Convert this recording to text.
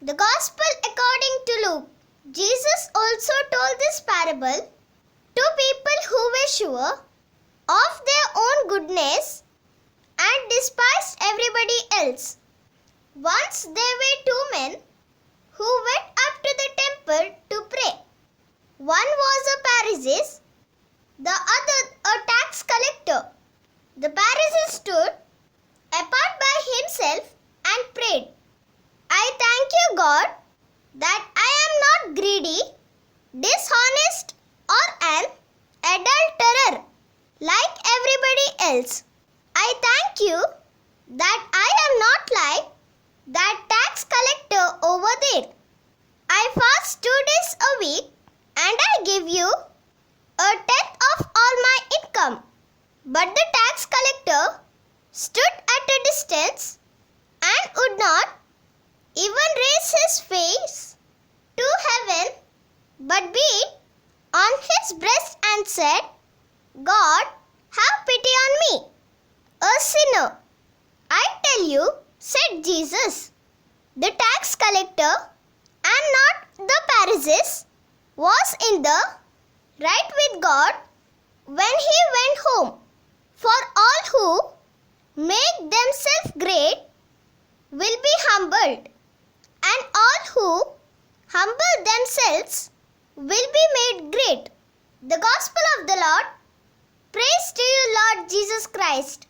The Gospel according to Luke. Jesus also told this parable to people who were sure of their own goodness and despised everybody else. Once there were two men who went up to the temple to pray. One was a Pharisee, the other a tax collector. The Pharisee stood apart by himself and prayed, "I thank you, God, that I am not greedy, dishonest, or an adulterer like everybody else. I thank you that I am not like that tax collector over there. I fast 2 days a week and I give you a tenth of all my income." But the tax collector stood at a distance and would not even raise his face to heaven, but beat on his breast and said, "God, have pity on me, a sinner." "I tell you," said Jesus, "the tax collector and not the Pharisee was in the right with God when he went home. For all who make themselves great will be humbled, and all who humble themselves will be made great." The Gospel of the Lord. Praise to you, Lord Jesus Christ.